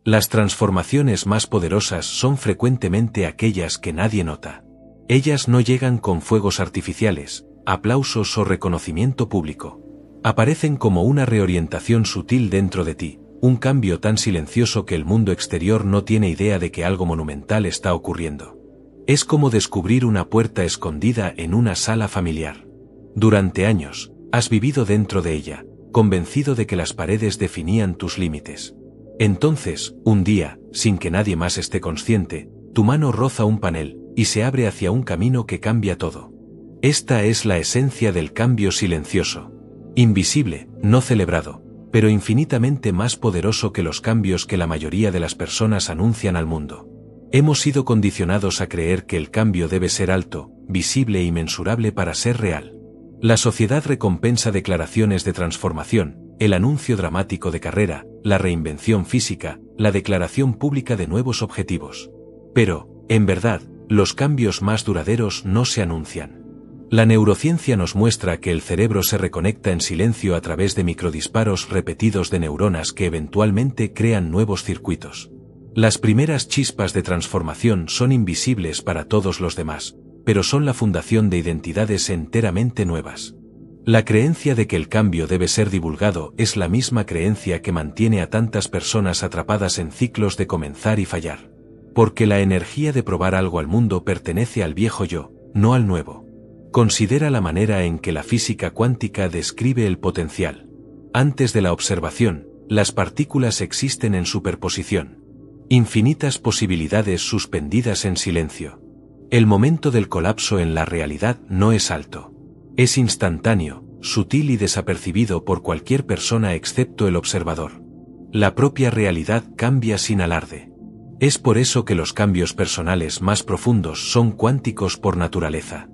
Las transformaciones más poderosas son frecuentemente aquellas que nadie nota. Ellas no llegan con fuegos artificiales, aplausos o reconocimiento público. Aparecen como una reorientación sutil dentro de ti, un cambio tan silencioso que el mundo exterior no tiene idea de que algo monumental está ocurriendo. Es como descubrir una puerta escondida en una sala familiar. Durante años, has vivido dentro de ella, convencido de que las paredes definían tus límites. Entonces, un día, sin que nadie más esté consciente, tu mano roza un panel, y se abre hacia un camino que cambia todo. Esta es la esencia del cambio silencioso. Invisible, no celebrado, pero infinitamente más poderoso que los cambios que la mayoría de las personas anuncian al mundo. Hemos sido condicionados a creer que el cambio debe ser alto, visible y mensurable para ser real. La sociedad recompensa declaraciones de transformación, el anuncio dramático de carrera, la reinvención física, la declaración pública de nuevos objetivos. Pero, en verdad, los cambios más duraderos no se anuncian. La neurociencia nos muestra que el cerebro se reconecta en silencio a través de microdisparos repetidos de neuronas que eventualmente crean nuevos circuitos. Las primeras chispas de transformación son invisibles para todos los demás, pero son la fundación de identidades enteramente nuevas. La creencia de que el cambio debe ser divulgado es la misma creencia que mantiene a tantas personas atrapadas en ciclos de comenzar y fallar. Porque la energía de probar algo al mundo pertenece al viejo yo, no al nuevo. Considera la manera en que la física cuántica describe el potencial. Antes de la observación, las partículas existen en superposición. Infinitas posibilidades suspendidas en silencio. El momento del colapso en la realidad no es alto. Es instantáneo, sutil y desapercibido por cualquier persona excepto el observador. La propia realidad cambia sin alarde. Es por eso que los cambios personales más profundos son cuánticos por naturaleza.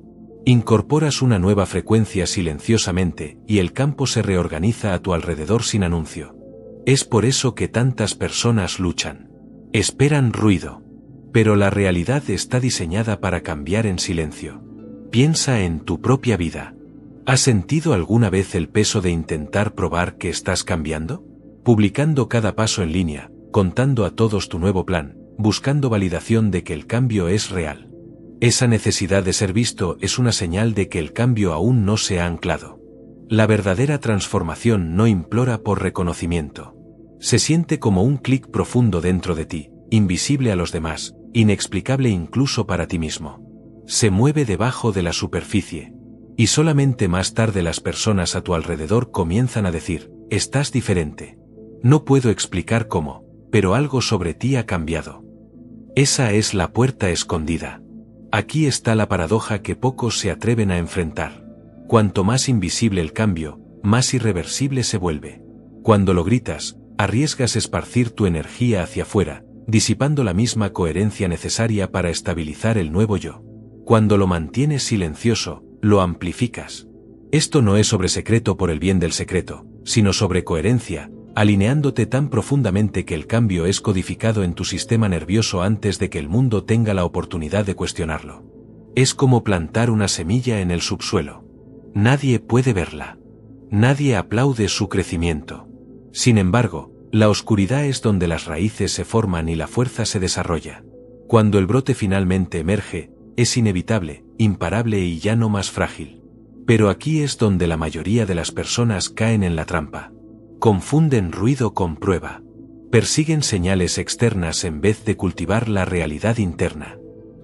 Incorporas una nueva frecuencia silenciosamente y el campo se reorganiza a tu alrededor sin anuncio. Es por eso que tantas personas luchan. Esperan ruido. Pero la realidad está diseñada para cambiar en silencio. Piensa en tu propia vida. ¿Has sentido alguna vez el peso de intentar probar que estás cambiando? Publicando cada paso en línea, contando a todos tu nuevo plan, buscando validación de que el cambio es real. Esa necesidad de ser visto es una señal de que el cambio aún no se ha anclado. La verdadera transformación no implora por reconocimiento. Se siente como un clic profundo dentro de ti, invisible a los demás, inexplicable incluso para ti mismo. Se mueve debajo de la superficie. Y solamente más tarde las personas a tu alrededor comienzan a decir, estás diferente. No puedo explicar cómo, pero algo sobre ti ha cambiado. Esa es la puerta escondida. Aquí está la paradoja que pocos se atreven a enfrentar. Cuanto más invisible el cambio, más irreversible se vuelve. Cuando lo gritas, arriesgas esparcir tu energía hacia afuera, disipando la misma coherencia necesaria para estabilizar el nuevo yo. Cuando lo mantienes silencioso, lo amplificas. Esto no es sobre secreto por el bien del secreto, sino sobre coherencia, alineándote tan profundamente que el cambio es codificado en tu sistema nervioso antes de que el mundo tenga la oportunidad de cuestionarlo. Es como plantar una semilla en el subsuelo. Nadie puede verla. Nadie aplaude su crecimiento. Sin embargo, la oscuridad es donde las raíces se forman y la fuerza se desarrolla. Cuando el brote finalmente emerge, es inevitable, imparable y ya no más frágil. Pero aquí es donde la mayoría de las personas caen en la trampa. Confunden ruido con prueba. Persiguen señales externas en vez de cultivar la realidad interna.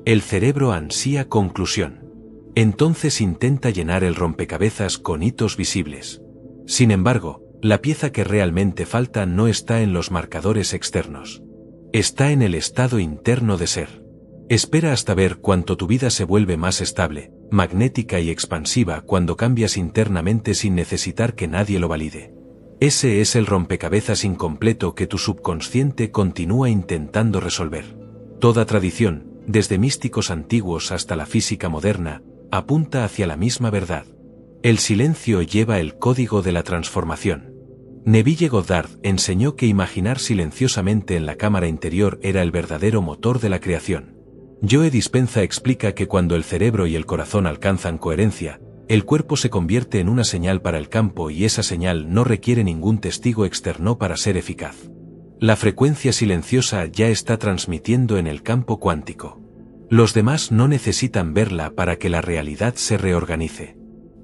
El cerebro ansía conclusión. Entonces intenta llenar el rompecabezas con hitos visibles. Sin embargo, la pieza que realmente falta no está en los marcadores externos. Está en el estado interno de ser. Espera hasta ver cuánto tu vida se vuelve más estable, magnética y expansiva cuando cambias internamente sin necesitar que nadie lo valide. Ese es el rompecabezas incompleto que tu subconsciente continúa intentando resolver. Toda tradición, desde místicos antiguos hasta la física moderna, apunta hacia la misma verdad. El silencio lleva el código de la transformación. Neville Goddard enseñó que imaginar silenciosamente en la cámara interior era el verdadero motor de la creación. Joe Dispenza explica que cuando el cerebro y el corazón alcanzan coherencia, el cuerpo se convierte en una señal para el campo y esa señal no requiere ningún testigo externo para ser eficaz. La frecuencia silenciosa ya está transmitiendo en el campo cuántico. Los demás no necesitan verla para que la realidad se reorganice.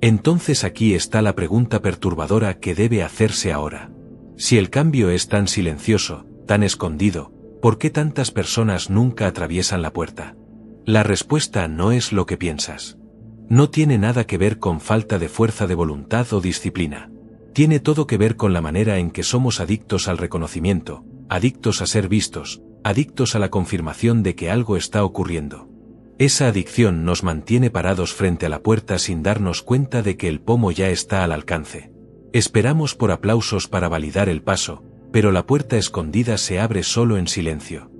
Entonces aquí está la pregunta perturbadora que debe hacerse ahora. Si el cambio es tan silencioso, tan escondido, ¿por qué tantas personas nunca atraviesan la puerta? La respuesta no es lo que piensas. No tiene nada que ver con falta de fuerza de voluntad o disciplina. Tiene todo que ver con la manera en que somos adictos al reconocimiento, adictos a ser vistos, adictos a la confirmación de que algo está ocurriendo. Esa adicción nos mantiene parados frente a la puerta sin darnos cuenta de que el pomo ya está al alcance. Esperamos por aplausos para validar el paso, pero la puerta escondida se abre solo en silencio.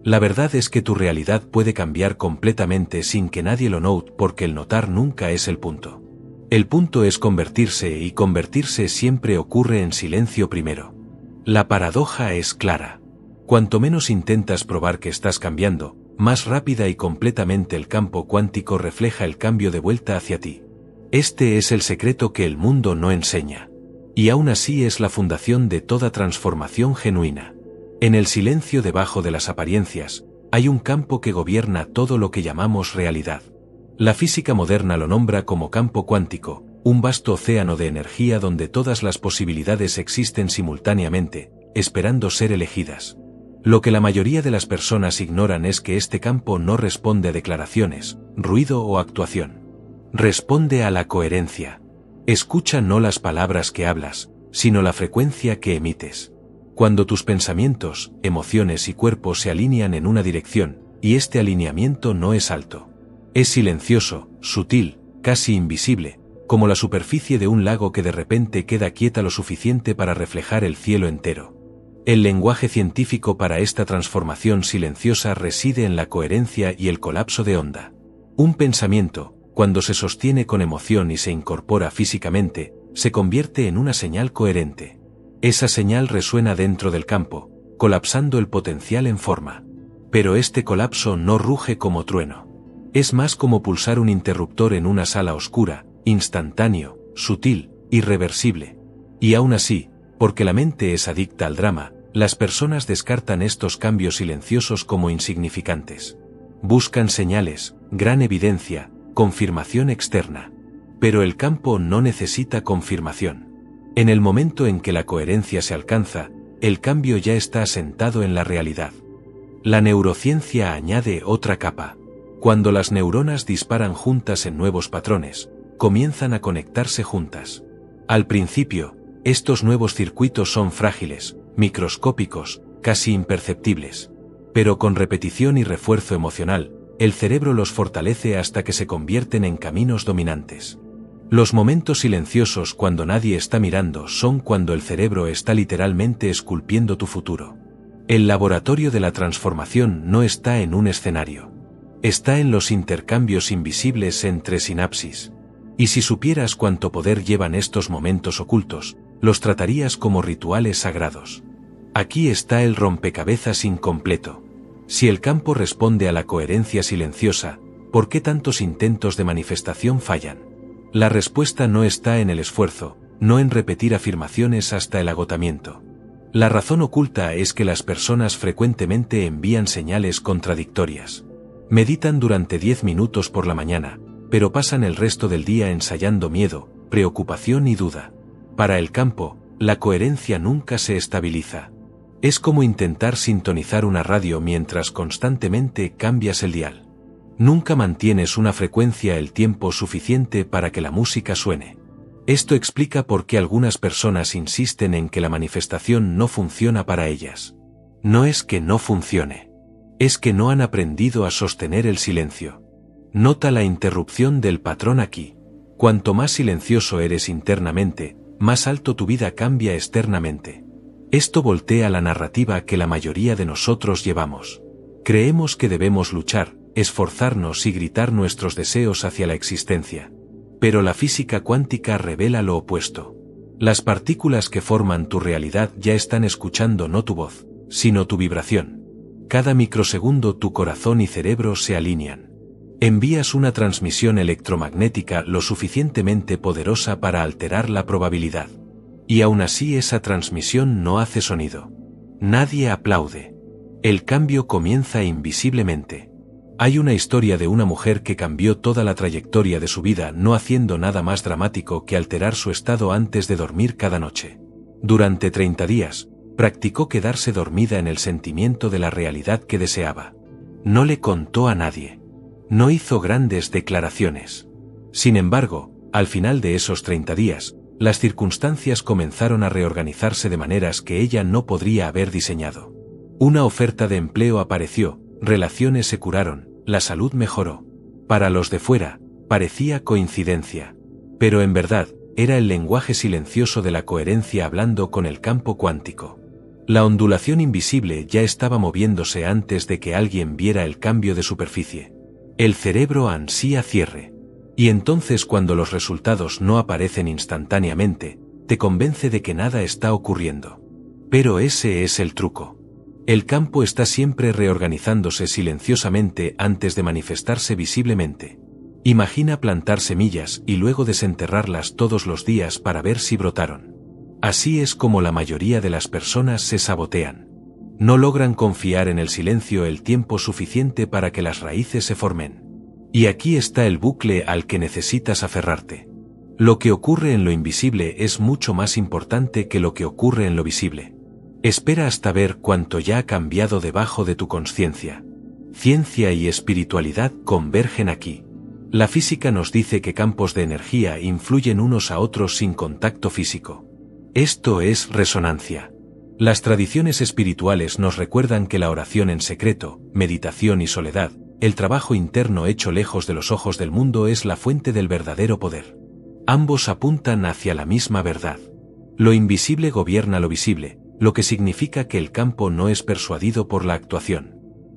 La verdad es que tu realidad puede cambiar completamente sin que nadie lo note, porque el notar nunca es el punto. El punto es convertirse, y convertirse siempre ocurre en silencio primero. La paradoja es clara. Cuanto menos intentas probar que estás cambiando, más rápida y completamente el campo cuántico refleja el cambio de vuelta hacia ti. Este es el secreto que el mundo no enseña. Y aún así es la fundación de toda transformación genuina. En el silencio debajo de las apariencias, hay un campo que gobierna todo lo que llamamos realidad. La física moderna lo nombra como campo cuántico, un vasto océano de energía donde todas las posibilidades existen simultáneamente, esperando ser elegidas. Lo que la mayoría de las personas ignoran es que este campo no responde a declaraciones, ruido o actuación. Responde a la coherencia. Escucha no las palabras que hablas, sino la frecuencia que emites. Cuando tus pensamientos, emociones y cuerpo se alinean en una dirección, y este alineamiento no es alto. Es silencioso, sutil, casi invisible, como la superficie de un lago que de repente queda quieta lo suficiente para reflejar el cielo entero. El lenguaje científico para esta transformación silenciosa reside en la coherencia y el colapso de onda. Un pensamiento, cuando se sostiene con emoción y se incorpora físicamente, se convierte en una señal coherente. Esa señal resuena dentro del campo, colapsando el potencial en forma. Pero este colapso no ruge como trueno. Es más como pulsar un interruptor en una sala oscura, instantáneo, sutil, irreversible. Y aún así, porque la mente es adicta al drama, las personas descartan estos cambios silenciosos como insignificantes. Buscan señales, gran evidencia, confirmación externa. Pero el campo no necesita confirmación. En el momento en que la coherencia se alcanza, el cambio ya está asentado en la realidad. La neurociencia añade otra capa. Cuando las neuronas disparan juntas en nuevos patrones, comienzan a conectarse juntas. Al principio, estos nuevos circuitos son frágiles, microscópicos, casi imperceptibles. Pero con repetición y refuerzo emocional, el cerebro los fortalece hasta que se convierten en caminos dominantes. Los momentos silenciosos cuando nadie está mirando son cuando el cerebro está literalmente esculpiendo tu futuro. El laboratorio de la transformación no está en un escenario. Está en los intercambios invisibles entre sinapsis. Y si supieras cuánto poder llevan estos momentos ocultos, los tratarías como rituales sagrados. Aquí está el rompecabezas incompleto. Si el campo responde a la coherencia silenciosa, ¿por qué tantos intentos de manifestación fallan? La respuesta no está en el esfuerzo, no en repetir afirmaciones hasta el agotamiento. La razón oculta es que las personas frecuentemente envían señales contradictorias. Meditan durante 10 minutos por la mañana, pero pasan el resto del día ensayando miedo, preocupación y duda. Para el campo, la coherencia nunca se estabiliza. Es como intentar sintonizar una radio mientras constantemente cambias el dial. Nunca mantienes una frecuencia el tiempo suficiente para que la música suene. Esto explica por qué algunas personas insisten en que la manifestación no funciona para ellas. No es que no funcione. Es que no han aprendido a sostener el silencio. Nota la interrupción del patrón aquí. Cuanto más silencioso eres internamente, más alto tu vida cambia externamente. Esto voltea la narrativa que la mayoría de nosotros llevamos. Creemos que debemos luchar, esforzarnos y gritar nuestros deseos hacia la existencia. Pero la física cuántica revela lo opuesto. Las partículas que forman tu realidad ya están escuchando no tu voz, sino tu vibración. Cada microsegundo tu corazón y cerebro se alinean. Envías una transmisión electromagnética lo suficientemente poderosa para alterar la probabilidad. Y aún así esa transmisión no hace sonido. Nadie aplaude. El cambio comienza invisiblemente. Hay una historia de una mujer que cambió toda la trayectoria de su vida no haciendo nada más dramático que alterar su estado antes de dormir cada noche. Durante 30 días, practicó quedarse dormida en el sentimiento de la realidad que deseaba. No le contó a nadie. No hizo grandes declaraciones. Sin embargo, al final de esos 30 días, las circunstancias comenzaron a reorganizarse de maneras que ella no podría haber diseñado. Una oferta de empleo apareció, relaciones se curaron, la salud mejoró. Para los de fuera, parecía coincidencia. Pero en verdad, era el lenguaje silencioso de la coherencia hablando con el campo cuántico. La ondulación invisible ya estaba moviéndose antes de que alguien viera el cambio de superficie. El cerebro ansía cierre. Y entonces cuando los resultados no aparecen instantáneamente, te convence de que nada está ocurriendo. Pero ese es el truco. El campo está siempre reorganizándose silenciosamente antes de manifestarse visiblemente. Imagina plantar semillas y luego desenterrarlas todos los días para ver si brotaron. Así es como la mayoría de las personas se sabotean. No logran confiar en el silencio el tiempo suficiente para que las raíces se formen. Y aquí está el bucle al que necesitas aferrarte. Lo que ocurre en lo invisible es mucho más importante que lo que ocurre en lo visible. Espera hasta ver cuánto ya ha cambiado debajo de tu consciencia. Ciencia y espiritualidad convergen aquí. La física nos dice que campos de energía influyen unos a otros sin contacto físico. Esto es resonancia. Las tradiciones espirituales nos recuerdan que la oración en secreto, meditación y soledad, el trabajo interno hecho lejos de los ojos del mundo es la fuente del verdadero poder. Ambos apuntan hacia la misma verdad. Lo invisible gobierna lo visible, lo que significa que el campo no es persuadido por la actuación.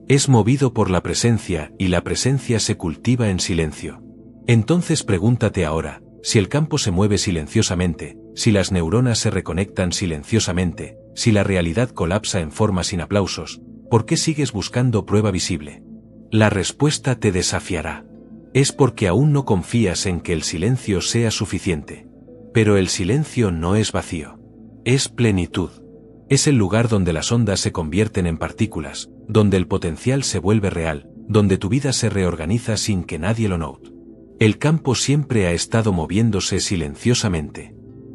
Es movido por la presencia y la presencia se cultiva en silencio. Entonces pregúntate ahora, si el campo se mueve silenciosamente, si las neuronas se reconectan silenciosamente, si la realidad colapsa en forma sin aplausos, ¿por qué sigues buscando prueba visible? La respuesta te desafiará. Es porque aún no confías en que el silencio sea suficiente. Pero el silencio no es vacío. Es plenitud. Es el lugar donde las ondas se convierten en partículas, donde el potencial se vuelve real, donde tu vida se reorganiza sin que nadie lo note. El campo siempre ha estado moviéndose silenciosamente.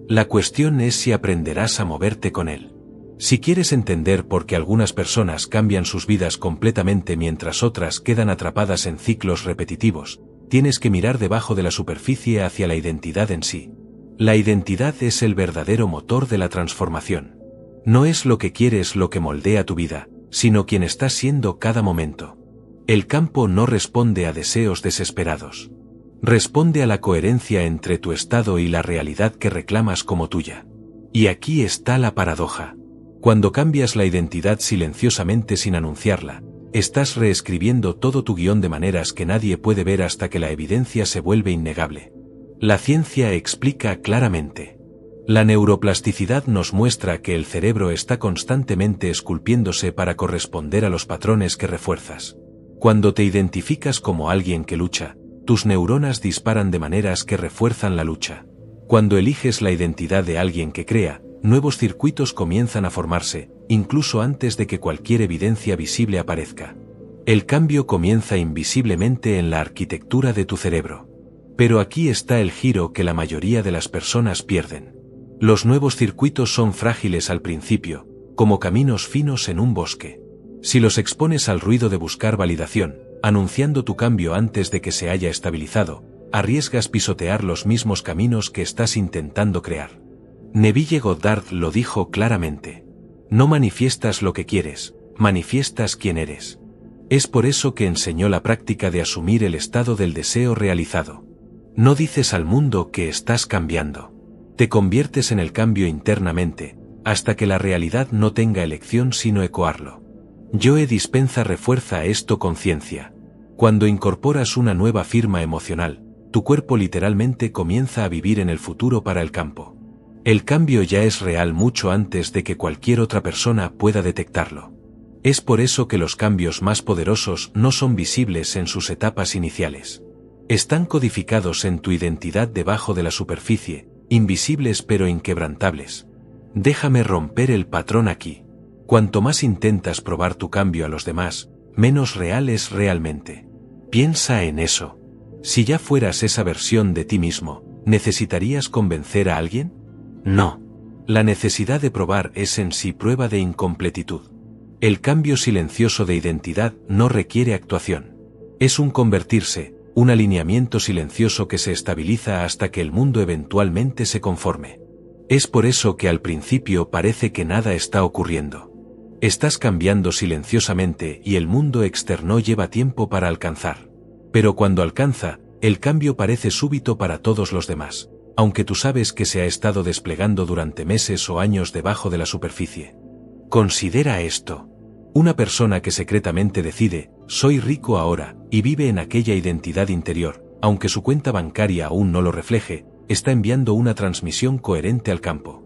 La cuestión es si aprenderás a moverte con él. Si quieres entender por qué algunas personas cambian sus vidas completamente mientras otras quedan atrapadas en ciclos repetitivos, tienes que mirar debajo de la superficie hacia la identidad en sí. La identidad es el verdadero motor de la transformación. No es lo que quieres lo que moldea tu vida, sino quien estás siendo cada momento. El campo no responde a deseos desesperados. Responde a la coherencia entre tu estado y la realidad que reclamas como tuya. Y aquí está la paradoja. Cuando cambias la identidad silenciosamente sin anunciarla, estás reescribiendo todo tu guión de maneras que nadie puede ver hasta que la evidencia se vuelve innegable. La ciencia explica claramente. La neuroplasticidad nos muestra que el cerebro está constantemente esculpiéndose para corresponder a los patrones que refuerzas. Cuando te identificas como alguien que lucha, tus neuronas disparan de maneras que refuerzan la lucha. Cuando eliges la identidad de alguien que crea, nuevos circuitos comienzan a formarse, incluso antes de que cualquier evidencia visible aparezca. El cambio comienza invisiblemente en la arquitectura de tu cerebro. Pero aquí está el giro que la mayoría de las personas pierden. Los nuevos circuitos son frágiles al principio, como caminos finos en un bosque. Si los expones al ruido de buscar validación, anunciando tu cambio antes de que se haya estabilizado, arriesgas pisotear los mismos caminos que estás intentando crear. Neville Goddard lo dijo claramente. No manifiestas lo que quieres, manifiestas quién eres. Es por eso que enseñó la práctica de asumir el estado del deseo realizado. No dices al mundo que estás cambiando. Te conviertes en el cambio internamente, hasta que la realidad no tenga elección sino ecoarlo. Joe Dispenza refuerza esto con ciencia. Cuando incorporas una nueva firma emocional, tu cuerpo literalmente comienza a vivir en el futuro para el campo. El cambio ya es real mucho antes de que cualquier otra persona pueda detectarlo. Es por eso que los cambios más poderosos no son visibles en sus etapas iniciales. Están codificados en tu identidad debajo de la superficie, invisibles pero inquebrantables. Déjame romper el patrón aquí. Cuanto más intentas probar tu cambio a los demás, menos real es realmente. Piensa en eso. Si ya fueras esa versión de ti mismo, ¿necesitarías convencer a alguien? No. La necesidad de probar es en sí prueba de incompletitud. El cambio silencioso de identidad no requiere actuación. Es un convertirse, un alineamiento silencioso que se estabiliza hasta que el mundo eventualmente se conforme. Es por eso que al principio parece que nada está ocurriendo. Estás cambiando silenciosamente y el mundo externo lleva tiempo para alcanzar. Pero cuando alcanza, el cambio parece súbito para todos los demás, aunque tú sabes que se ha estado desplegando durante meses o años debajo de la superficie. Considera esto. Una persona que secretamente decide, soy rico ahora, y vive en aquella identidad interior, aunque su cuenta bancaria aún no lo refleje, está enviando una transmisión coherente al campo.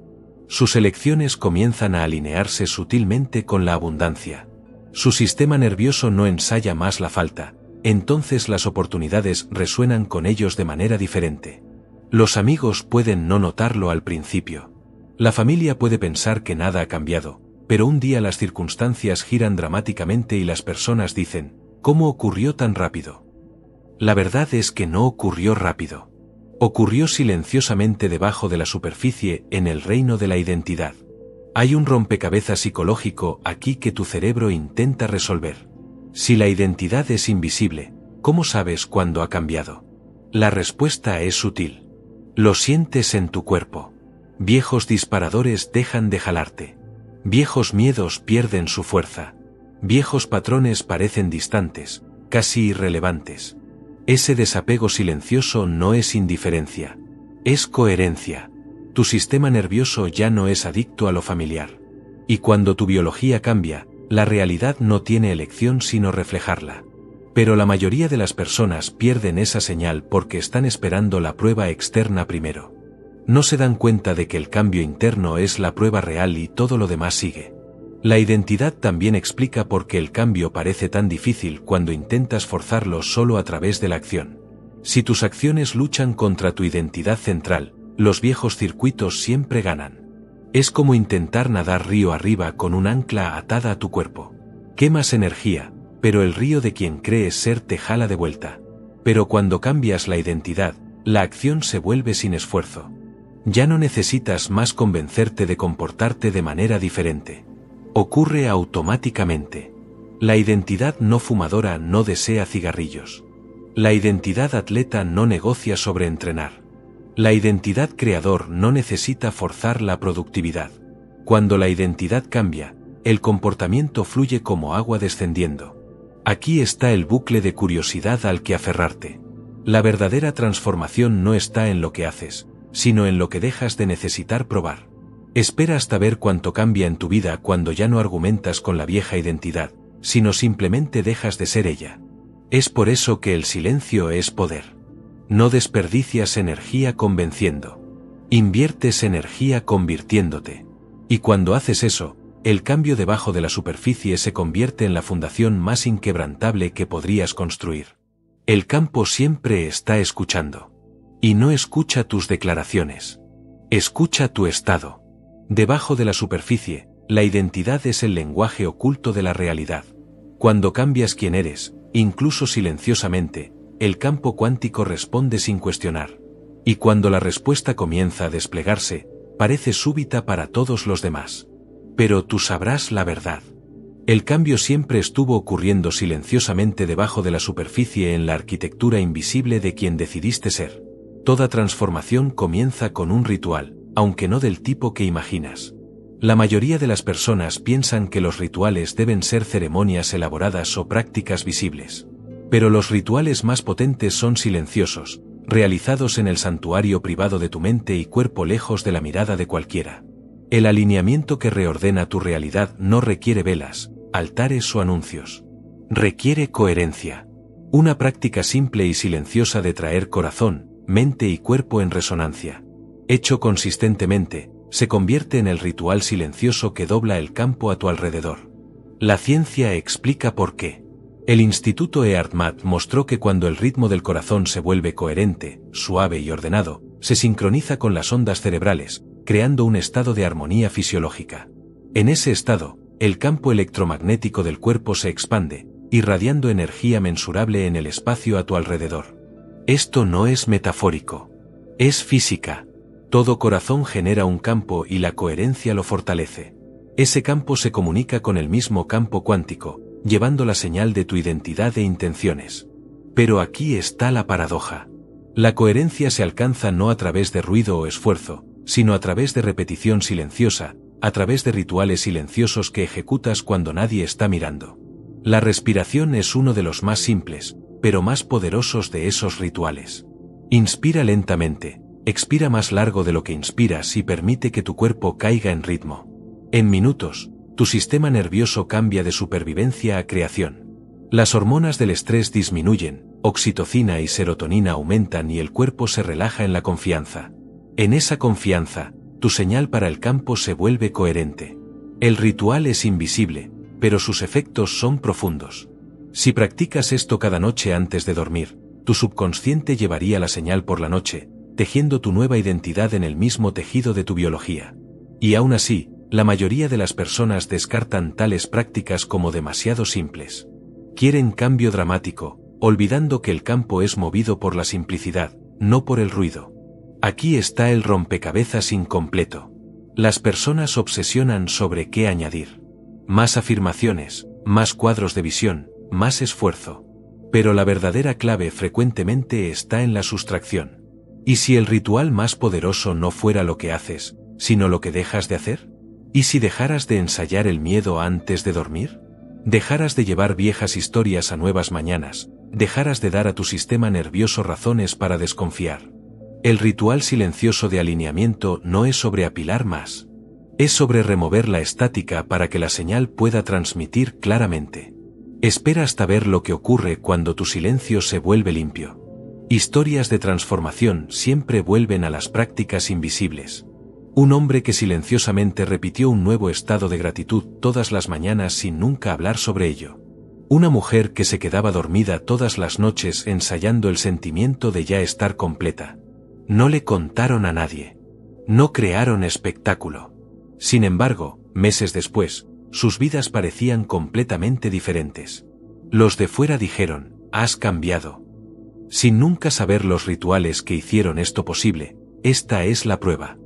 Sus elecciones comienzan a alinearse sutilmente con la abundancia. Su sistema nervioso no ensaya más la falta, entonces las oportunidades resuenan con ellos de manera diferente. Los amigos pueden no notarlo al principio. La familia puede pensar que nada ha cambiado, pero un día las circunstancias giran dramáticamente y las personas dicen, ¿cómo ocurrió tan rápido? La verdad es que no ocurrió rápido. Ocurrió silenciosamente debajo de la superficie en el reino de la identidad. Hay un rompecabezas psicológico aquí que tu cerebro intenta resolver. Si la identidad es invisible, ¿cómo sabes cuándo ha cambiado? La respuesta es sutil. Lo sientes en tu cuerpo. Viejos disparadores dejan de jalarte. Viejos miedos pierden su fuerza. Viejos patrones parecen distantes, casi irrelevantes. Ese desapego silencioso no es indiferencia. Es coherencia. Tu sistema nervioso ya no es adicto a lo familiar. Y cuando tu biología cambia, la realidad no tiene elección sino reflejarla. Pero la mayoría de las personas pierden esa señal porque están esperando la prueba externa primero. No se dan cuenta de que el cambio interno es la prueba real y todo lo demás sigue. La identidad también explica por qué el cambio parece tan difícil cuando intentas forzarlo solo a través de la acción. Si tus acciones luchan contra tu identidad central, los viejos circuitos siempre ganan. Es como intentar nadar río arriba con un ancla atada a tu cuerpo. Quemas energía, pero el río de quien crees ser te jala de vuelta. Pero cuando cambias la identidad, la acción se vuelve sin esfuerzo. Ya no necesitas más convencerte de comportarte de manera diferente. Ocurre automáticamente. La identidad no fumadora no desea cigarrillos. La identidad atleta no negocia sobre entrenar. La identidad creador no necesita forzar la productividad. Cuando la identidad cambia, el comportamiento fluye como agua descendiendo. Aquí está el bucle de curiosidad al que aferrarte. La verdadera transformación no está en lo que haces, sino en lo que dejas de necesitar probar. Espera hasta ver cuánto cambia en tu vida cuando ya no argumentas con la vieja identidad, sino simplemente dejas de ser ella. Es por eso que el silencio es poder. No desperdicias energía convenciendo. Inviertes energía convirtiéndote. Y cuando haces eso, el cambio debajo de la superficie se convierte en la fundación más inquebrantable que podrías construir. El campo siempre está escuchando. Y no escucha tus declaraciones. Escucha tu estado. Debajo de la superficie, la identidad es el lenguaje oculto de la realidad. Cuando cambias quién eres, incluso silenciosamente, el campo cuántico responde sin cuestionar. Y cuando la respuesta comienza a desplegarse, parece súbita para todos los demás. Pero tú sabrás la verdad. El cambio siempre estuvo ocurriendo silenciosamente debajo de la superficie en la arquitectura invisible de quien decidiste ser. Toda transformación comienza con un ritual, aunque no del tipo que imaginas. La mayoría de las personas piensan que los rituales deben ser ceremonias elaboradas o prácticas visibles. Pero los rituales más potentes son silenciosos, realizados en el santuario privado de tu mente y cuerpo lejos de la mirada de cualquiera. El alineamiento que reordena tu realidad no requiere velas, altares o anuncios. Requiere coherencia. Una práctica simple y silenciosa de traer corazón, mente y cuerpo en resonancia. Hecho consistentemente, se convierte en el ritual silencioso que dobla el campo a tu alrededor. La ciencia explica por qué. El Instituto Earthmat mostró que cuando el ritmo del corazón se vuelve coherente, suave y ordenado, se sincroniza con las ondas cerebrales, creando un estado de armonía fisiológica. En ese estado, el campo electromagnético del cuerpo se expande, irradiando energía mensurable en el espacio a tu alrededor. Esto no es metafórico. Es física. Todo corazón genera un campo y la coherencia lo fortalece. Ese campo se comunica con el mismo campo cuántico, llevando la señal de tu identidad e intenciones. Pero aquí está la paradoja. La coherencia se alcanza no a través de ruido o esfuerzo, sino a través de repetición silenciosa, a través de rituales silenciosos que ejecutas cuando nadie está mirando. La respiración es uno de los más simples, pero más poderosos de esos rituales. Inspira lentamente, expira más largo de lo que inspiras y permite que tu cuerpo caiga en ritmo. En minutos, tu sistema nervioso cambia de supervivencia a creación. Las hormonas del estrés disminuyen, oxitocina y serotonina aumentan y el cuerpo se relaja en la confianza. En esa confianza, tu señal para el campo se vuelve coherente. El ritual es invisible, pero sus efectos son profundos. Si practicas esto cada noche antes de dormir, tu subconsciente llevaría la señal por la noche, tejiendo tu nueva identidad en el mismo tejido de tu biología. Y aún así, la mayoría de las personas descartan tales prácticas como demasiado simples. Quieren cambio dramático, olvidando que el campo es movido por la simplicidad, no por el ruido. Aquí está el rompecabezas incompleto. Las personas obsesionan sobre qué añadir. Más afirmaciones, más cuadros de visión, más esfuerzo. Pero la verdadera clave frecuentemente está en la sustracción. ¿Y si el ritual más poderoso no fuera lo que haces, sino lo que dejas de hacer? ¿Y si dejaras de ensayar el miedo antes de dormir? ¿Dejaras de llevar viejas historias a nuevas mañanas? ¿Dejaras de dar a tu sistema nervioso razones para desconfiar? El ritual silencioso de alineamiento no es sobre apilar más. Es sobre remover la estática para que la señal pueda transmitir claramente. Espera hasta ver lo que ocurre cuando tu silencio se vuelve limpio. Historias de transformación siempre vuelven a las prácticas invisibles. Un hombre que silenciosamente repitió un nuevo estado de gratitud todas las mañanas sin nunca hablar sobre ello. Una mujer que se quedaba dormida todas las noches ensayando el sentimiento de ya estar completa. No le contaron a nadie. No crearon espectáculo. Sin embargo, meses después, sus vidas parecían completamente diferentes. Los de fuera dijeron, has cambiado. Sin nunca saber los rituales que hicieron esto posible, esta es la prueba.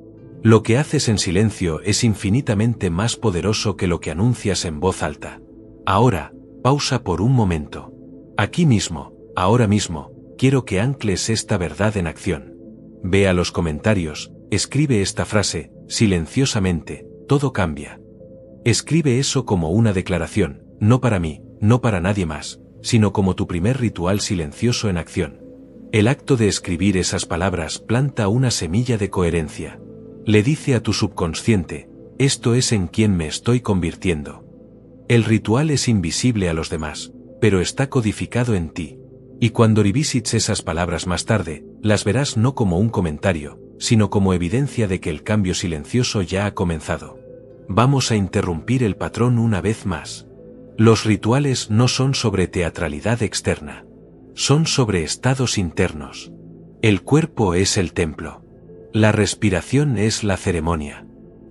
Lo que haces en silencio es infinitamente más poderoso que lo que anuncias en voz alta. Ahora, pausa por un momento. Aquí mismo, ahora mismo, quiero que ancles esta verdad en acción. Ve a los comentarios, escribe esta frase, silenciosamente, todo cambia. Escribe eso como una declaración, no para mí, no para nadie más, sino como tu primer ritual silencioso en acción. El acto de escribir esas palabras planta una semilla de coherencia. Le dice a tu subconsciente, esto es en quien me estoy convirtiendo. El ritual es invisible a los demás, pero está codificado en ti. Y cuando revisits esas palabras más tarde, las verás no como un comentario, sino como evidencia de que el cambio silencioso ya ha comenzado. Vamos a interrumpir el patrón una vez más. Los rituales no son sobre teatralidad externa. Son sobre estados internos. El cuerpo es el templo. La respiración es la ceremonia.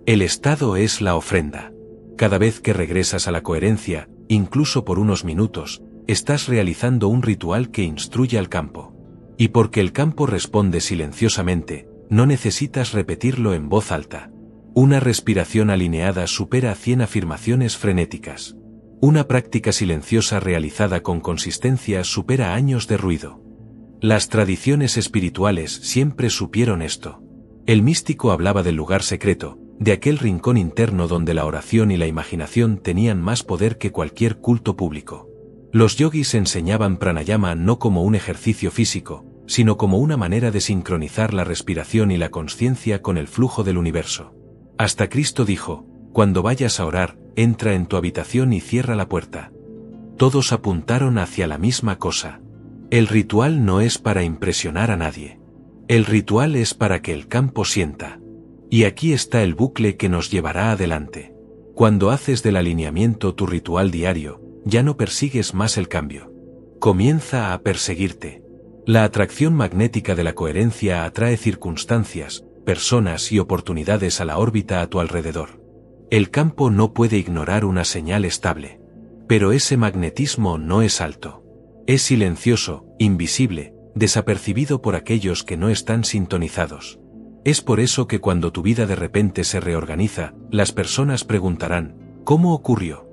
El estado es la ofrenda. Cada vez que regresas a la coherencia, incluso por unos minutos, estás realizando un ritual que instruye al campo. Y porque el campo responde silenciosamente, no necesitas repetirlo en voz alta. Una respiración alineada supera 100 afirmaciones frenéticas. Una práctica silenciosa realizada con consistencia supera años de ruido. Las tradiciones espirituales siempre supieron esto. El místico hablaba del lugar secreto, de aquel rincón interno donde la oración y la imaginación tenían más poder que cualquier culto público. Los yogis enseñaban pranayama no como un ejercicio físico, sino como una manera de sincronizar la respiración y la consciencia con el flujo del universo. Hasta Cristo dijo, cuando vayas a orar, entra en tu habitación y cierra la puerta. Todos apuntaron hacia la misma cosa. El ritual no es para impresionar a nadie. El ritual es para que el campo sienta. Y aquí está el bucle que nos llevará adelante. Cuando haces del alineamiento tu ritual diario, ya no persigues más el cambio. Comienza a perseguirte. La atracción magnética de la coherencia atrae circunstancias, personas y oportunidades a la órbita a tu alrededor. El campo no puede ignorar una señal estable. Pero ese magnetismo no es alto. Es silencioso, invisible, desapercibido por aquellos que no están sintonizados. Es por eso que cuando tu vida de repente se reorganiza, las personas preguntarán, ¿cómo ocurrió?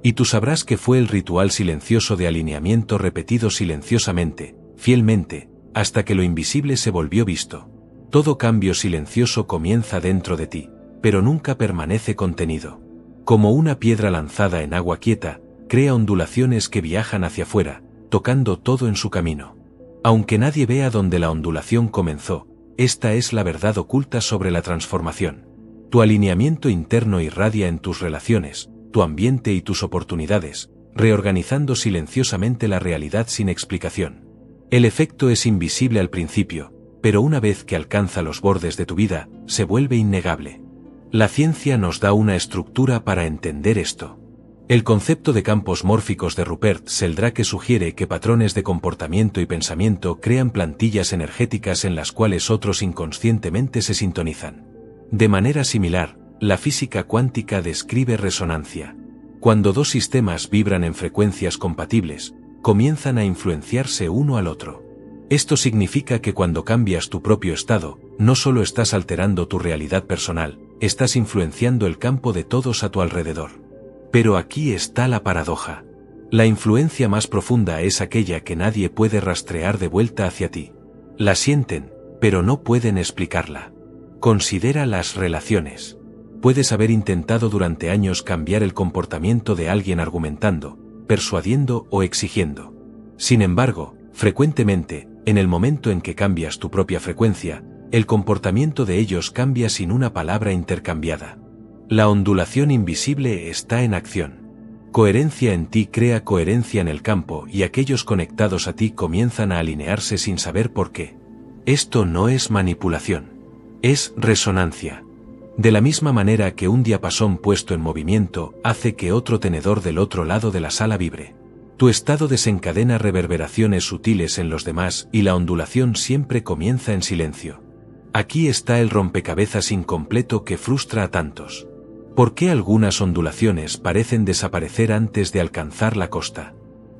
Y tú sabrás que fue el ritual silencioso de alineamiento repetido silenciosamente, fielmente, hasta que lo invisible se volvió visto. Todo cambio silencioso comienza dentro de ti, pero nunca permanece contenido. Como una piedra lanzada en agua quieta, crea ondulaciones que viajan hacia afuera, tocando todo en su camino. Aunque nadie vea dónde la ondulación comenzó, esta es la verdad oculta sobre la transformación. Tu alineamiento interno irradia en tus relaciones, tu ambiente y tus oportunidades, reorganizando silenciosamente la realidad sin explicación. El efecto es invisible al principio, pero una vez que alcanza los bordes de tu vida, se vuelve innegable. La ciencia nos da una estructura para entender esto. El concepto de campos mórficos de Rupert Sheldrake sugiere que patrones de comportamiento y pensamiento crean plantillas energéticas en las cuales otros inconscientemente se sintonizan. De manera similar, la física cuántica describe resonancia. Cuando dos sistemas vibran en frecuencias compatibles, comienzan a influenciarse uno al otro. Esto significa que cuando cambias tu propio estado, no solo estás alterando tu realidad personal, estás influenciando el campo de todos a tu alrededor. Pero aquí está la paradoja. La influencia más profunda es aquella que nadie puede rastrear de vuelta hacia ti. La sienten, pero no pueden explicarla. Considera las relaciones. Puedes haber intentado durante años cambiar el comportamiento de alguien argumentando, persuadiendo o exigiendo. Sin embargo, frecuentemente, en el momento en que cambias tu propia frecuencia, el comportamiento de ellos cambia sin una palabra intercambiada. La ondulación invisible está en acción. Coherencia en ti crea coherencia en el campo y aquellos conectados a ti comienzan a alinearse sin saber por qué. Esto no es manipulación. Es resonancia. De la misma manera que un diapasón puesto en movimiento hace que otro tenedor del otro lado de la sala vibre. Tu estado desencadena reverberaciones sutiles en los demás y la ondulación siempre comienza en silencio. Aquí está el rompecabezas incompleto que frustra a tantos. ¿Por qué algunas ondulaciones parecen desaparecer antes de alcanzar la costa?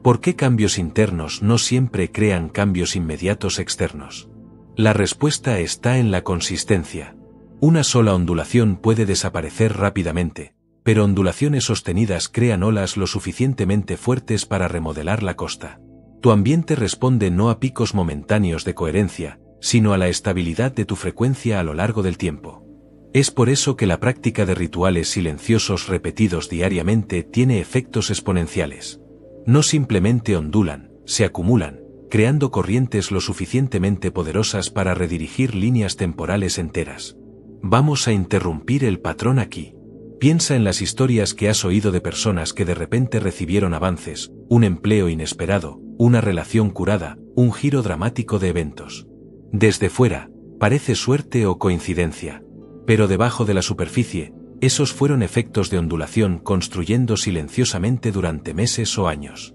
¿Por qué cambios internos no siempre crean cambios inmediatos externos? La respuesta está en la consistencia. Una sola ondulación puede desaparecer rápidamente, pero ondulaciones sostenidas crean olas lo suficientemente fuertes para remodelar la costa. Tu ambiente responde no a picos momentáneos de coherencia, sino a la estabilidad de tu frecuencia a lo largo del tiempo. Es por eso que la práctica de rituales silenciosos repetidos diariamente tiene efectos exponenciales. No simplemente ondulan, se acumulan, creando corrientes lo suficientemente poderosas para redirigir líneas temporales enteras. Vamos a interrumpir el patrón aquí. Piensa en las historias que has oído de personas que de repente recibieron avances, un empleo inesperado, una relación curada, un giro dramático de eventos. Desde fuera, parece suerte o coincidencia. Pero debajo de la superficie, esos fueron efectos de ondulación construyendo silenciosamente durante meses o años.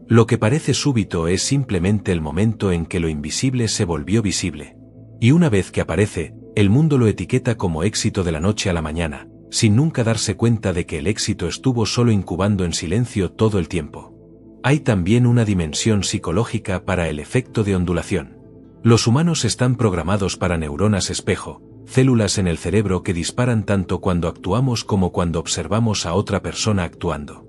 Lo que parece súbito es simplemente el momento en que lo invisible se volvió visible. Y una vez que aparece, el mundo lo etiqueta como éxito de la noche a la mañana, sin nunca darse cuenta de que el éxito estuvo solo incubando en silencio todo el tiempo. Hay también una dimensión psicológica para el efecto de ondulación. Los humanos están programados para neuronas espejo, células en el cerebro que disparan tanto cuando actuamos como cuando observamos a otra persona actuando.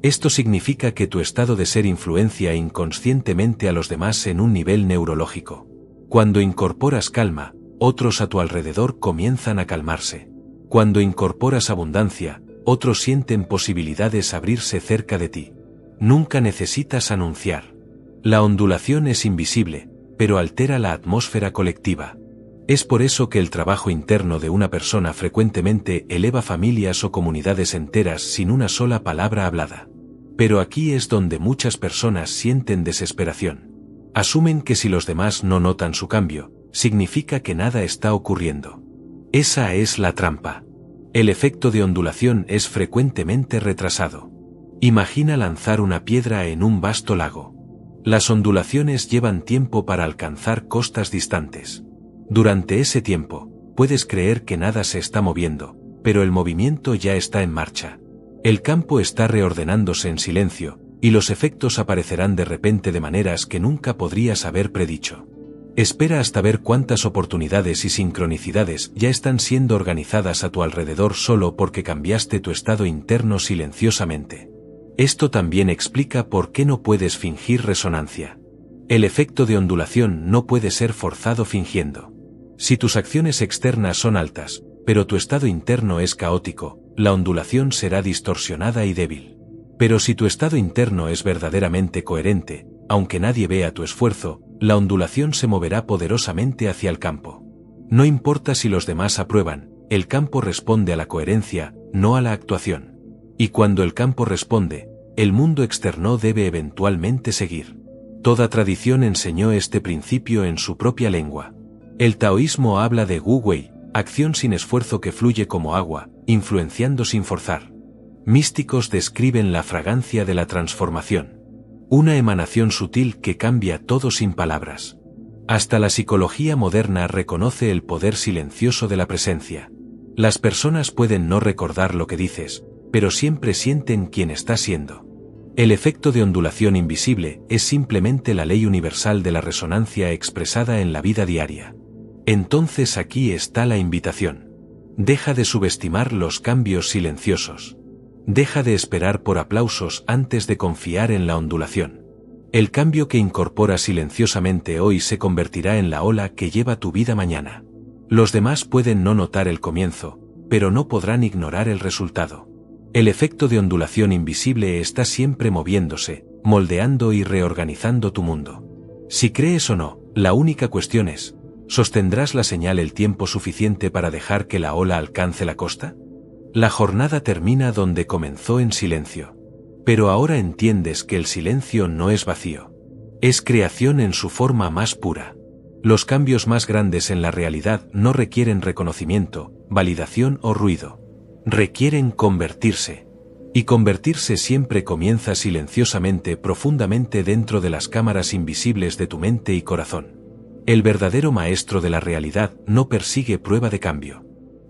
Esto significa que tu estado de ser influencia inconscientemente a los demás en un nivel neurológico. Cuando incorporas calma, otros a tu alrededor comienzan a calmarse. Cuando incorporas abundancia, otros sienten posibilidades abrirse cerca de ti. Nunca necesitas anunciar. La ondulación es invisible, pero altera la atmósfera colectiva. Es por eso que el trabajo interno de una persona frecuentemente eleva familias o comunidades enteras sin una sola palabra hablada. Pero aquí es donde muchas personas sienten desesperación. Asumen que si los demás no notan su cambio, significa que nada está ocurriendo. Esa es la trampa. El efecto de ondulación es frecuentemente retrasado. Imagina lanzar una piedra en un vasto lago. Las ondulaciones llevan tiempo para alcanzar costas distantes. Durante ese tiempo, puedes creer que nada se está moviendo, pero el movimiento ya está en marcha. El campo está reordenándose en silencio, y los efectos aparecerán de repente de maneras que nunca podrías haber predicho. Espera hasta ver cuántas oportunidades y sincronicidades ya están siendo organizadas a tu alrededor solo porque cambiaste tu estado interno silenciosamente. Esto también explica por qué no puedes fingir resonancia. El efecto de ondulación no puede ser forzado fingiendo. Si tus acciones externas son altas, pero tu estado interno es caótico, la ondulación será distorsionada y débil. Pero si tu estado interno es verdaderamente coherente, aunque nadie vea tu esfuerzo, la ondulación se moverá poderosamente hacia el campo. No importa si los demás aprueban, el campo responde a la coherencia, no a la actuación. Y cuando el campo responde, el mundo externo debe eventualmente seguir. Toda tradición enseñó este principio en su propia lengua. El taoísmo habla de Wu Wei, acción sin esfuerzo que fluye como agua, influenciando sin forzar. Místicos describen la fragancia de la transformación. Una emanación sutil que cambia todo sin palabras. Hasta la psicología moderna reconoce el poder silencioso de la presencia. Las personas pueden no recordar lo que dices, pero siempre sienten quién está siendo. El efecto de ondulación invisible es simplemente la ley universal de la resonancia expresada en la vida diaria. Entonces aquí está la invitación. Deja de subestimar los cambios silenciosos. Deja de esperar por aplausos antes de confiar en la ondulación. El cambio que incorporas silenciosamente hoy se convertirá en la ola que lleva tu vida mañana. Los demás pueden no notar el comienzo, pero no podrán ignorar el resultado. El efecto de ondulación invisible está siempre moviéndose, moldeando y reorganizando tu mundo. Si crees o no, la única cuestión es, ¿sostendrás la señal el tiempo suficiente para dejar que la ola alcance la costa? La jornada termina donde comenzó en silencio. Pero ahora entiendes que el silencio no es vacío. Es creación en su forma más pura. Los cambios más grandes en la realidad no requieren reconocimiento, validación o ruido. Requieren convertirse. Y convertirse siempre comienza silenciosamente profundamente dentro de las cámaras invisibles de tu mente y corazón. El verdadero maestro de la realidad no persigue prueba de cambio.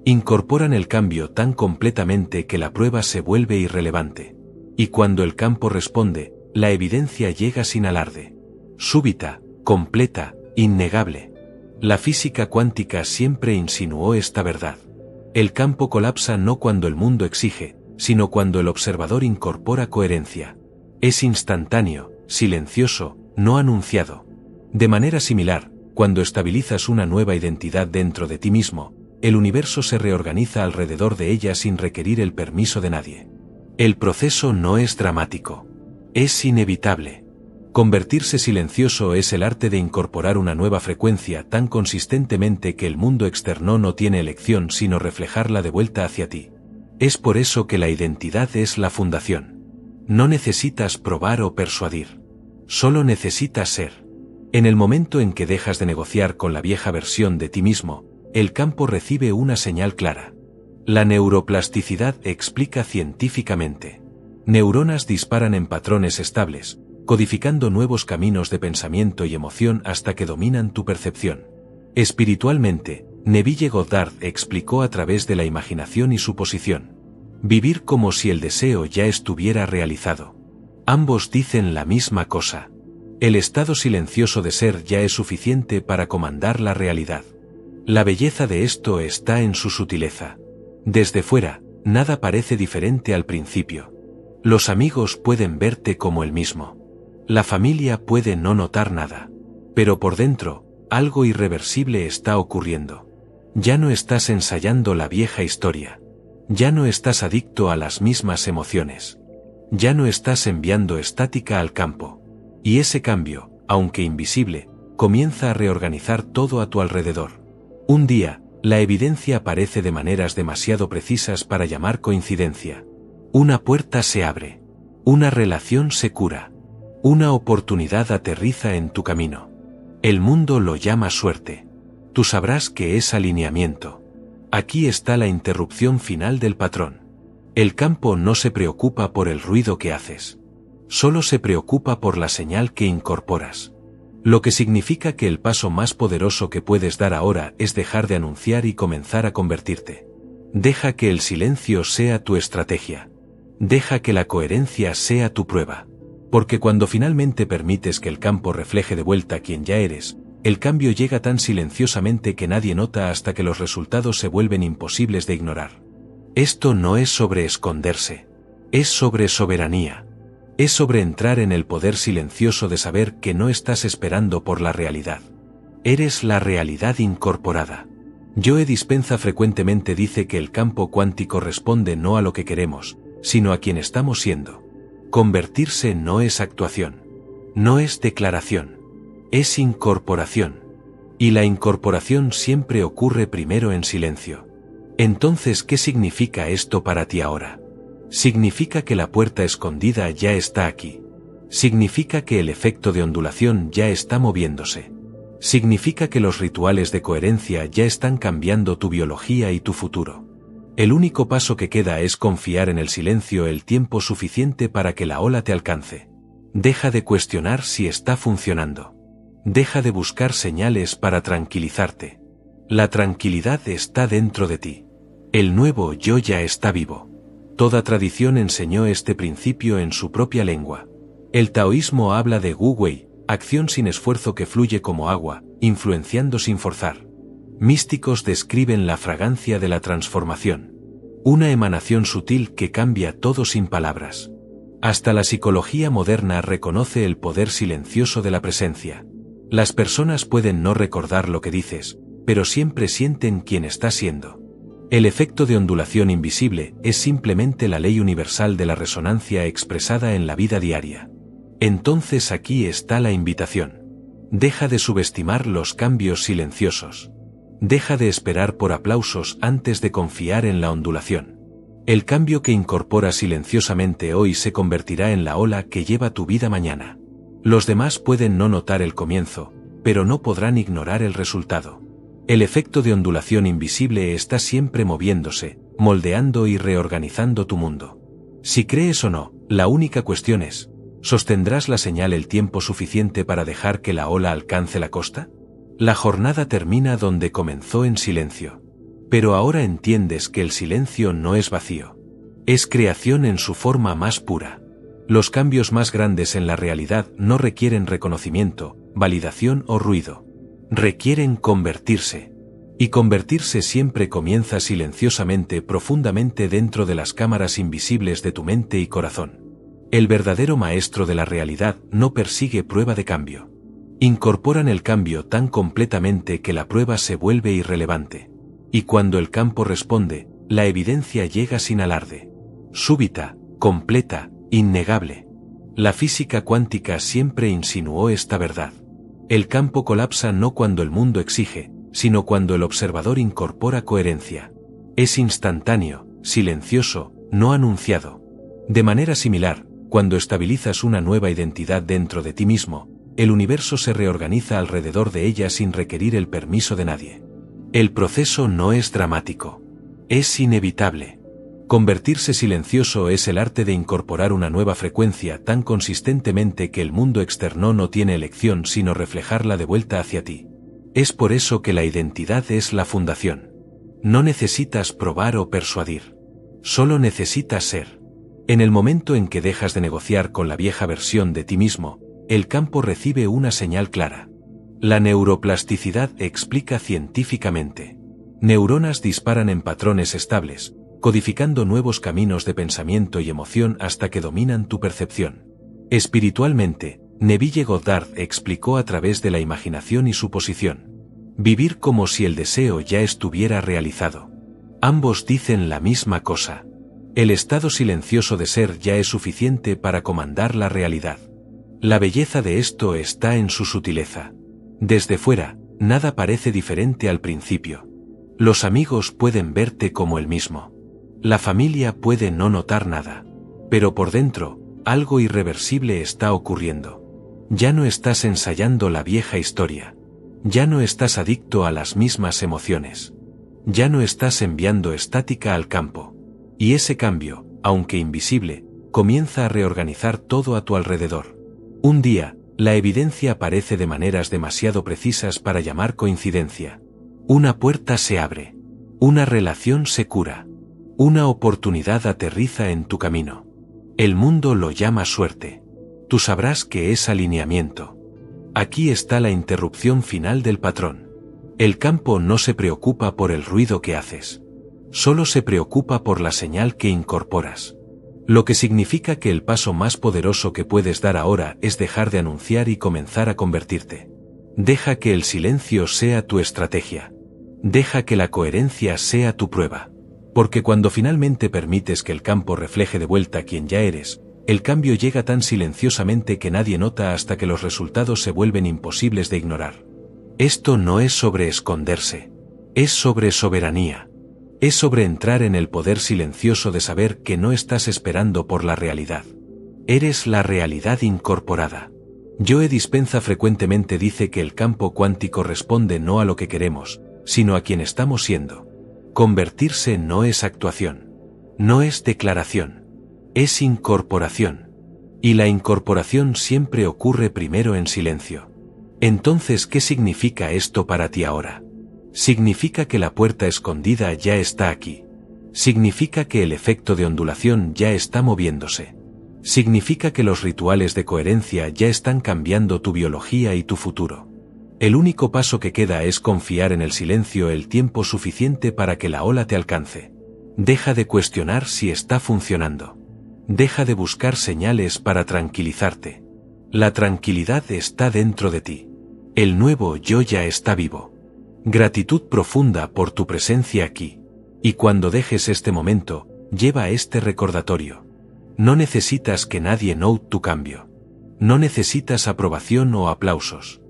Incorporan el cambio tan completamente que la prueba se vuelve irrelevante. Y cuando el campo responde, la evidencia llega sin alarde. Súbita, completa, innegable. La física cuántica siempre insinuó esta verdad. El campo colapsa no cuando el mundo exige, sino cuando el observador incorpora coherencia. Es instantáneo, silencioso, no anunciado. De manera similar, cuando estabilizas una nueva identidad dentro de ti mismo, el universo se reorganiza alrededor de ella sin requerir el permiso de nadie. El proceso no es dramático. Es inevitable. Convertirse silencioso es el arte de incorporar una nueva frecuencia tan consistentemente que el mundo externo no tiene elección sino reflejarla de vuelta hacia ti. Es por eso que la identidad es la fundación. No necesitas probar o persuadir. Solo necesitas ser. En el momento en que dejas de negociar con la vieja versión de ti mismo, el campo recibe una señal clara. La neuroplasticidad explica científicamente. Neuronas disparan en patrones estables, codificando nuevos caminos de pensamiento y emoción hasta que dominan tu percepción. Espiritualmente, Neville Goddard explicó a través de la imaginación y suposición. Vivir como si el deseo ya estuviera realizado. Ambos dicen la misma cosa. El estado silencioso de ser ya es suficiente para comandar la realidad. La belleza de esto está en su sutileza. Desde fuera, nada parece diferente al principio. Los amigos pueden verte como el mismo. La familia puede no notar nada. Pero por dentro, algo irreversible está ocurriendo. Ya no estás ensayando la vieja historia. Ya no estás adicto a las mismas emociones. Ya no estás enviando estática al campo. Y ese cambio, aunque invisible, comienza a reorganizar todo a tu alrededor. Un día, la evidencia aparece de maneras demasiado precisas para llamar coincidencia. Una puerta se abre. Una relación se cura. Una oportunidad aterriza en tu camino. El mundo lo llama suerte. Tú sabrás que es alineamiento. Aquí está la interrupción final del patrón. El campo no se preocupa por el ruido que haces. Solo se preocupa por la señal que incorporas. Lo que significa que el paso más poderoso que puedes dar ahora es dejar de anunciar y comenzar a convertirte. Deja que el silencio sea tu estrategia. Deja que la coherencia sea tu prueba. Porque cuando finalmente permites que el campo refleje de vuelta quién ya eres, el cambio llega tan silenciosamente que nadie nota hasta que los resultados se vuelven imposibles de ignorar. Esto no es sobre esconderse. Es sobre soberanía. Es sobre entrar en el poder silencioso de saber que no estás esperando por la realidad. Eres la realidad incorporada. Joe Dispenza frecuentemente dice que el campo cuántico responde no a lo que queremos, sino a quien estamos siendo. Convertirse no es actuación. No es declaración. Es incorporación. Y la incorporación siempre ocurre primero en silencio. Entonces, ¿qué significa esto para ti ahora? Significa que la puerta escondida ya está aquí. Significa que el efecto de ondulación ya está moviéndose. Significa que los rituales de coherencia ya están cambiando tu biología y tu futuro. El único paso que queda es confiar en el silencio el tiempo suficiente para que la ola te alcance. Deja de cuestionar si está funcionando. Deja de buscar señales para tranquilizarte. La tranquilidad está dentro de ti. El nuevo yo ya está vivo. Toda tradición enseñó este principio en su propia lengua. El taoísmo habla de Wu Wei, acción sin esfuerzo que fluye como agua, influenciando sin forzar. Místicos describen la fragancia de la transformación. Una emanación sutil que cambia todo sin palabras. Hasta la psicología moderna reconoce el poder silencioso de la presencia. Las personas pueden no recordar lo que dices, pero siempre sienten quién estás siendo. El efecto de ondulación invisible es simplemente la ley universal de la resonancia expresada en la vida diaria. Entonces aquí está la invitación. Deja de subestimar los cambios silenciosos. Deja de esperar por aplausos antes de confiar en la ondulación. El cambio que incorporas silenciosamente hoy se convertirá en la ola que lleva tu vida mañana. Los demás pueden no notar el comienzo, pero no podrán ignorar el resultado. El efecto de ondulación invisible está siempre moviéndose, moldeando y reorganizando tu mundo. Si crees o no, la única cuestión es, ¿sostendrás la señal el tiempo suficiente para dejar que la ola alcance la costa? La jornada termina donde comenzó en silencio. Pero ahora entiendes que el silencio no es vacío. Es creación en su forma más pura. Los cambios más grandes en la realidad no requieren reconocimiento, validación o ruido. Requieren convertirse. Y convertirse siempre comienza silenciosamente profundamente dentro de las cámaras invisibles de tu mente y corazón. El verdadero maestro de la realidad no persigue prueba de cambio. Incorporan el cambio tan completamente que la prueba se vuelve irrelevante. Y cuando el campo responde, la evidencia llega sin alarde. Súbita, completa, innegable. La física cuántica siempre insinuó esta verdad. El campo colapsa no cuando el mundo exige, sino cuando el observador incorpora coherencia. Es instantáneo, silencioso, no anunciado. De manera similar, cuando estabilizas una nueva identidad dentro de ti mismo, el universo se reorganiza alrededor de ella sin requerir el permiso de nadie. El proceso no es dramático. Es inevitable. Convertirse silencioso es el arte de incorporar una nueva frecuencia tan consistentemente que el mundo externo no tiene elección sino reflejarla de vuelta hacia ti. Es por eso que la identidad es la fundación. No necesitas probar o persuadir. Solo necesitas ser. En el momento en que dejas de negociar con la vieja versión de ti mismo, el campo recibe una señal clara. La neuroplasticidad explica científicamente. Neuronas disparan en patrones estables, codificando nuevos caminos de pensamiento y emoción hasta que dominan tu percepción. Espiritualmente, Neville Goddard explicó a través de la imaginación y suposición. Vivir como si el deseo ya estuviera realizado. Ambos dicen la misma cosa. El estado silencioso de ser ya es suficiente para comandar la realidad. La belleza de esto está en su sutileza. Desde fuera, nada parece diferente al principio. Los amigos pueden verte como el mismo. La familia puede no notar nada. Pero por dentro, algo irreversible está ocurriendo. Ya no estás ensayando la vieja historia. Ya no estás adicto a las mismas emociones. Ya no estás enviando estática al campo. Y ese cambio, aunque invisible, comienza a reorganizar todo a tu alrededor. Un día, la evidencia aparece de maneras demasiado precisas para llamar coincidencia. Una puerta se abre. Una relación se cura. Una oportunidad aterriza en tu camino. El mundo lo llama suerte. Tú sabrás que es alineamiento. Aquí está la interrupción final del patrón. El campo no se preocupa por el ruido que haces. Solo se preocupa por la señal que incorporas. Lo que significa que el paso más poderoso que puedes dar ahora es dejar de anunciar y comenzar a convertirte. Deja que el silencio sea tu estrategia. Deja que la coherencia sea tu prueba. Porque cuando finalmente permites que el campo refleje de vuelta quien ya eres, el cambio llega tan silenciosamente que nadie nota hasta que los resultados se vuelven imposibles de ignorar. Esto no es sobre esconderse. Es sobre soberanía. Es sobre entrar en el poder silencioso de saber que no estás esperando por la realidad. Eres la realidad incorporada. Joe Dispenza frecuentemente dice que el campo cuántico responde no a lo que queremos, sino a quien estamos siendo. Convertirse no es actuación. No es declaración. Es incorporación. Y la incorporación siempre ocurre primero en silencio. Entonces, ¿qué significa esto para ti ahora? Significa que la puerta escondida ya está aquí. Significa que el efecto de ondulación ya está moviéndose. Significa que los rituales de coherencia ya están cambiando tu biología y tu futuro. El único paso que queda es confiar en el silencio el tiempo suficiente para que la ola te alcance. Deja de cuestionar si está funcionando. Deja de buscar señales para tranquilizarte. La tranquilidad está dentro de ti. El nuevo yo ya está vivo. Gratitud profunda por tu presencia aquí. Y cuando dejes este momento, lleva este recordatorio. No necesitas que nadie note tu cambio. No necesitas aprobación o aplausos.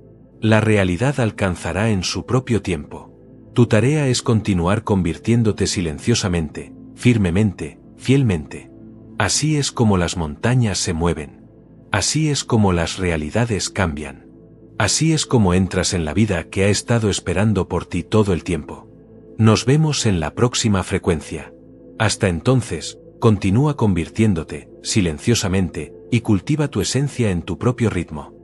La realidad alcanzará en su propio tiempo. Tu tarea es continuar convirtiéndote silenciosamente, firmemente, fielmente. Así es como las montañas se mueven. Así es como las realidades cambian. Así es como entras en la vida que ha estado esperando por ti todo el tiempo. Nos vemos en la próxima frecuencia. Hasta entonces, continúa convirtiéndote, silenciosamente, y cultiva tu esencia en tu propio ritmo.